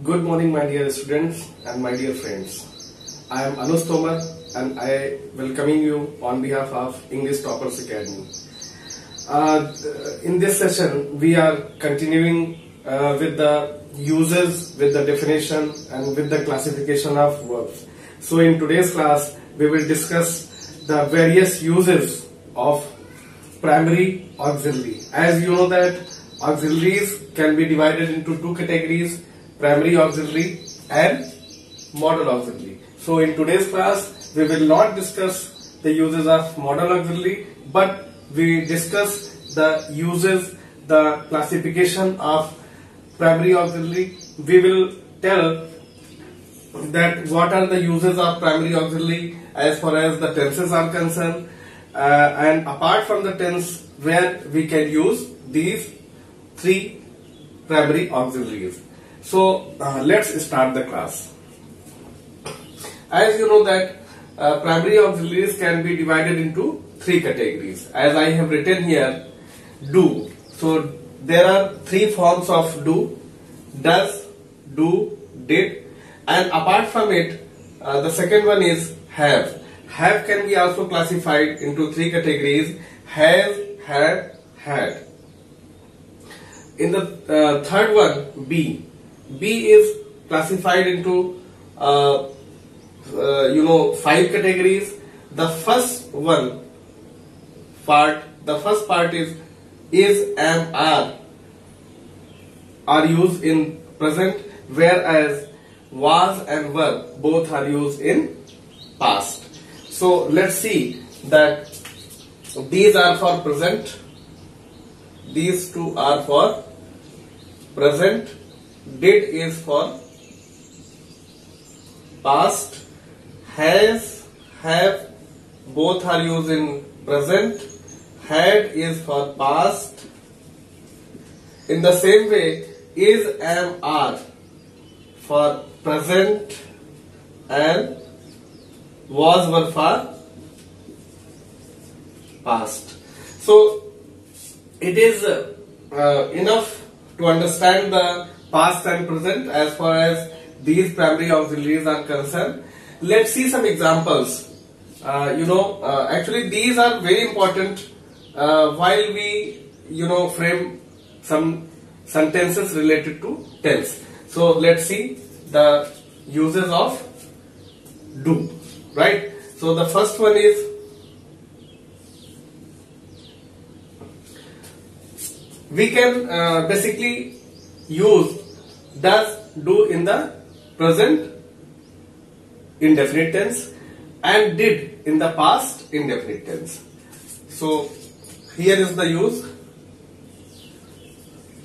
Good morning, my dear students and my dear friends. I am Anuj Tomar and I welcoming you on behalf of English Toppers Academy. In this session, we are continuing with the uses, with the definition and with the classification of verbs. So in today's class, we will discuss the various uses of primary auxiliary. As you know that auxiliaries can be divided into two categories, primary auxiliary and modal auxiliary. So in today's class, we will not discuss the uses of modal auxiliary, but we discuss the uses, the classification of primary auxiliary. We will tell that what are the uses of primary auxiliary as far as the tenses are concerned, and apart from the tense, where we can use these three primary auxiliaries. So let's start the class. As you know that primary auxiliaries can be divided into three categories. As I have written here, do. So there are three forms of do: does, do, did, and apart from it, the second one is have. Have can be also classified into three categories: have, had, had. In the third one, be. Be is classified into five categories. The first part is, am, are used in present, whereas was and were both are used in past. So let's see that these are for present, these two are for present, did is for past, has, have both are used in present, had is for past. In the same way, is, am, are for present and was, were for past. So it is enough to understand the past and present as far as these primary auxiliaries are concerned. Let's see some examples. Actually these are very important while we frame some sentences related to tense. So let's see the uses of do. Right? So the first one is we can basically use does, do in the present indefinite tense and did in the past indefinite tense. So here is the use: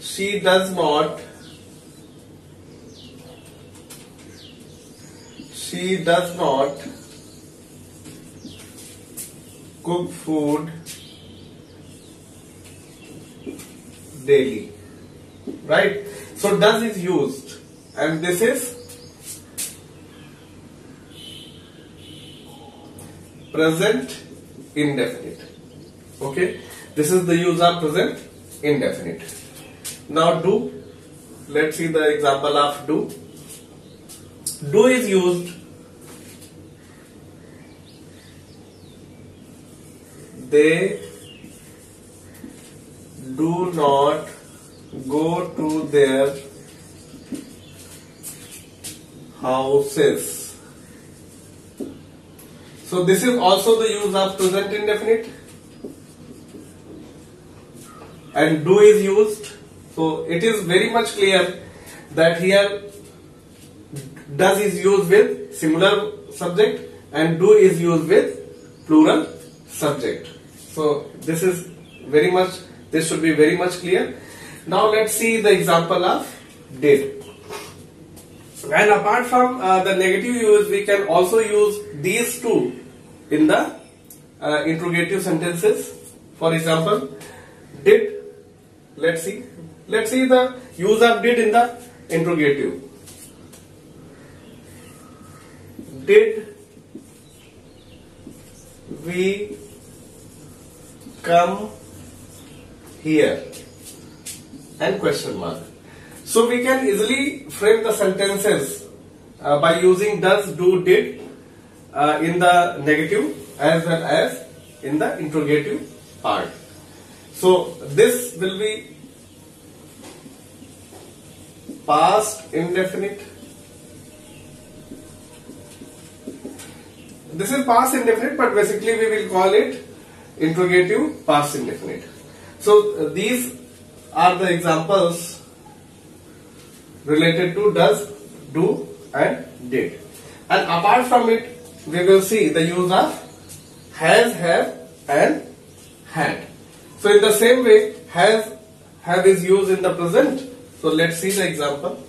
she does not cook food daily. Right? So does is used, and this is present indefinite. Okay? This is the use of present indefinite. Now do. Let's see the example of do. Do is used. They do not go to their houses. So this is also the use of present indefinite, and do is used. So it is very much clear that here does is used with singular subject and do is used with plural subject. So this should be very much clear. Now let's see the example of did. And apart from the negative use, we can also use these two in the interrogative sentences. For example, did. Let's see the use of did in the interrogative. Did we come here? And question mark. So we can easily frame the sentences by using does, do, did in the negative as well as in the interrogative part. So this will be past indefinite. This is past indefinite, but basically we will call it interrogative past indefinite. So these are the examples related to does, do and did. And apart from it, we will see the use of has, have and had. So in the same way, has, have is used in the present. So let's see the example.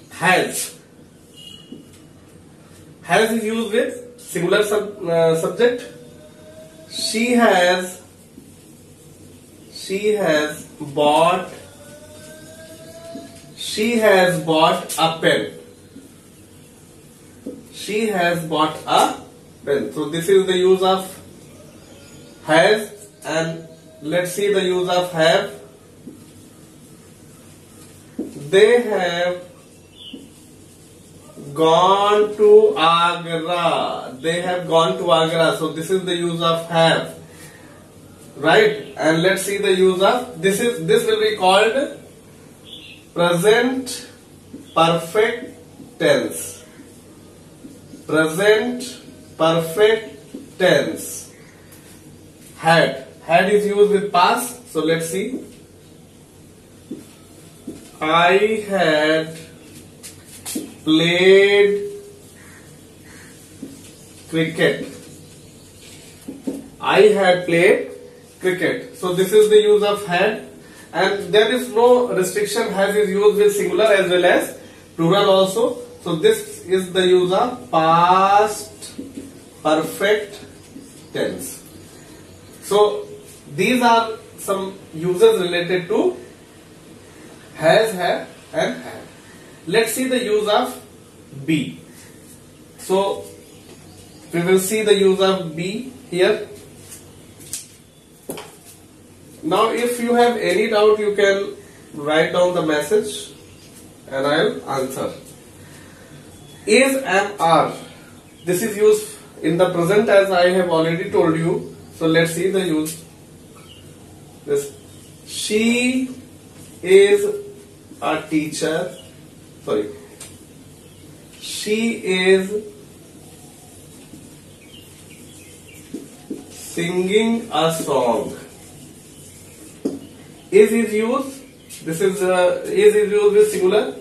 Has. Has is used with singular subject. She has bought a pen. She has bought a pen. So this is the use of has, and let's see the use of have. They have gone to Agra. They have gone to Agra. So this is the use of have, right? And let's see the use of this will be called present perfect tense. Present perfect tense. Had is used with past. So let's see. I had played cricket. I had played cricket. So this is the use of had, and there is no restriction. Has is used with singular as well as plural also. So this is the use of past perfect tense. So these are some uses related to has, have and had. Let's see the use of be. So we will see the use of be here. Now if you have any doubt, you can write down the message and I will answer. Is, am, are. This is used in the present as I have already told you. So let's see the use. This. She is a teacher. Sorry. She is singing a song. Is used. This is used with singular.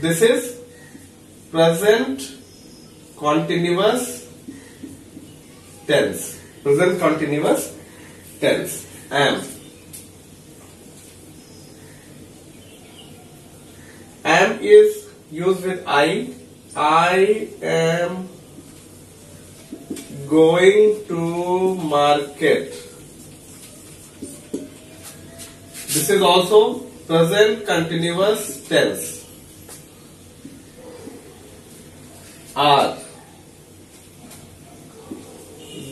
This is present continuous tense. Present continuous tense. Am. Am is used with I. I am going to market. This is also present continuous tense. Are.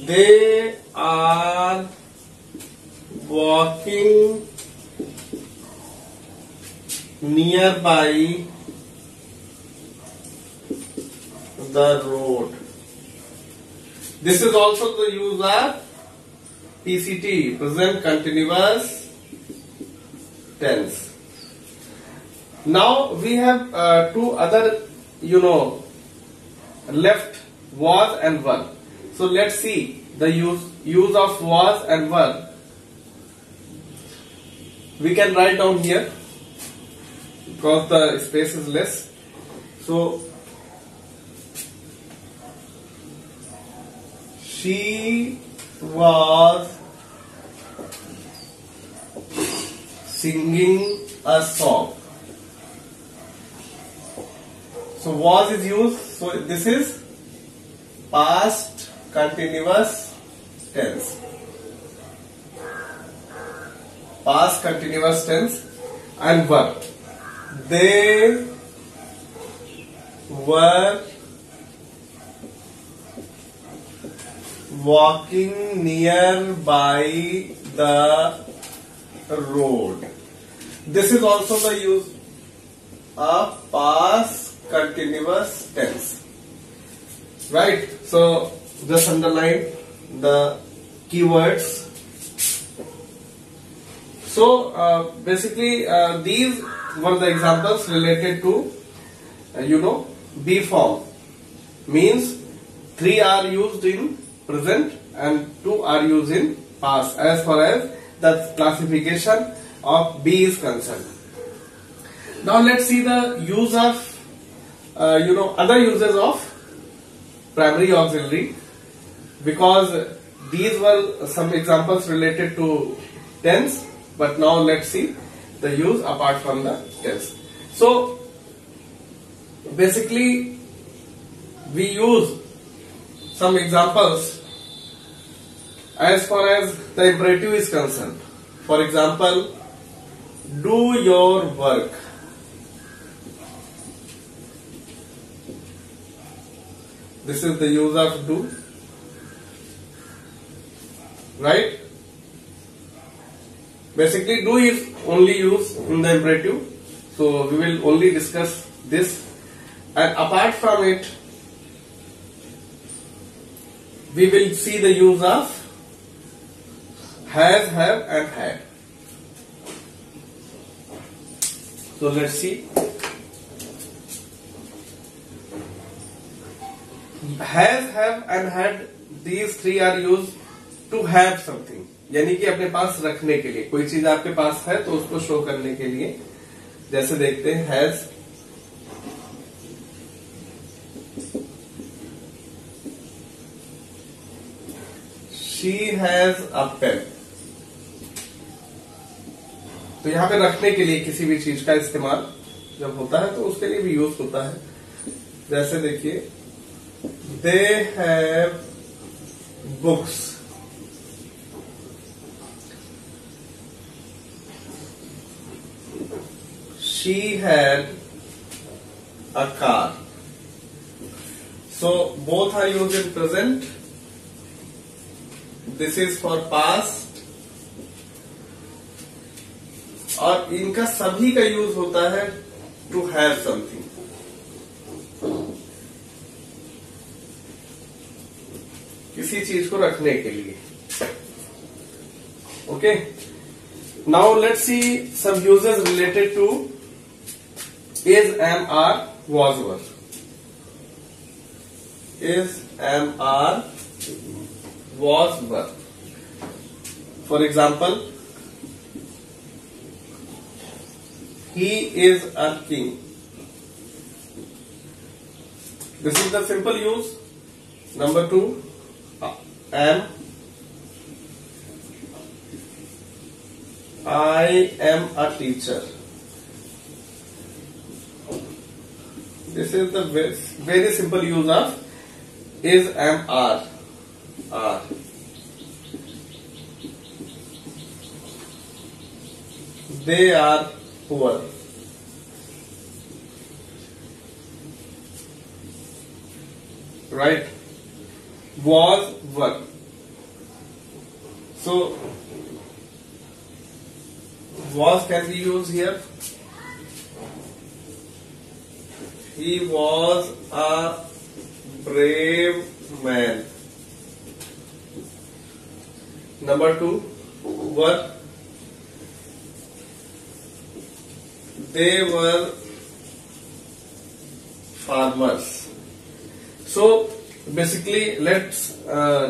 They are walking nearby the road. This is also the use of PCT, present continuous tense. Now we have two other, left, was and were. So let's see the use of was and were. We can write down here because the space is less. So she was singing a song. So was is used. So this is past continuous tense. Past continuous tense. And were. They were walking nearby the road. This is also the use of past continuous tense. Right? So just underline the keywords. So basically these were the examples related to be form. Means 3 are used in present and 2 are used in past as far as the classification of be is concerned. Now let's see the use of other uses of primary auxiliary, because these were some examples related to tense, but now let's see the use apart from the tense. So basically we use some examples as far as the imperative is concerned. For example, do your work. This is the use of do, right? Basically do is only used in the imperative, so we will only discuss this, and apart from it we will see the use of has, have and had. So let's see. Has, have and had, these three are used to have something, यानी कि अपने पास रखने के लिए, कोई चीज आपके पास है तो उसको शो करने के लिए. जैसे देखते हैं has, she has a pen. तो यहाँ पे रखने के लिए किसी भी चीज का इस्तेमाल जब होता है तो उसके लिए भी यूज होता है. जैसे देखिए, they have books. She had a car. So both are used in present. This is for past. और इनका सभी का यूज होता है टू हैव समथिंग. किसी चीज को रखने के लिए. Okay, now let's see some uses related to is, am, are, was, were. Is, am, are, was, were. For example, he is a king. This is the simple use. Number 2, am. I am a teacher. This is the very simple use of is, am, are. They are poor. Right? Was, were. So was can be used here. He was a brave man. Number 2, were. They were farmers. So basically, let's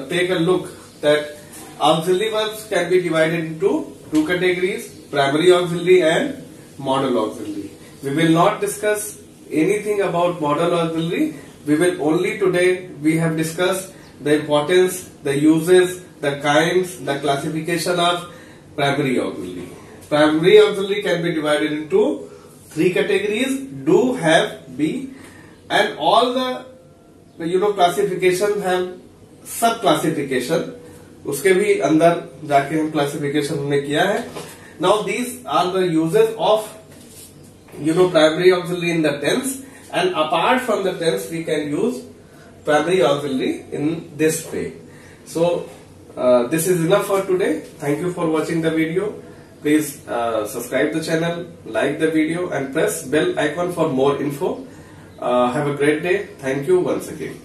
take a look that auxiliary verbs can be divided into 2 categories: primary auxiliary and modal auxiliary. We will not discuss anything about modal auxiliary. We will only today we have discussed the importance, the uses, the kinds, the classification of primary auxiliary. Primary auxiliary can be divided into 3 categories: do, have, be, and all the classifications have sub classification. उसके भी अंदर जाके हम classification हमने किया है. Now these are the uses of primary auxiliary in the tense, and apart from the tense we can use primary auxiliary in this way. So This is enough for today. Thank you for watching the video. Please subscribe the channel, like the video and press bell icon for more info. Have a great day. Thank you once again.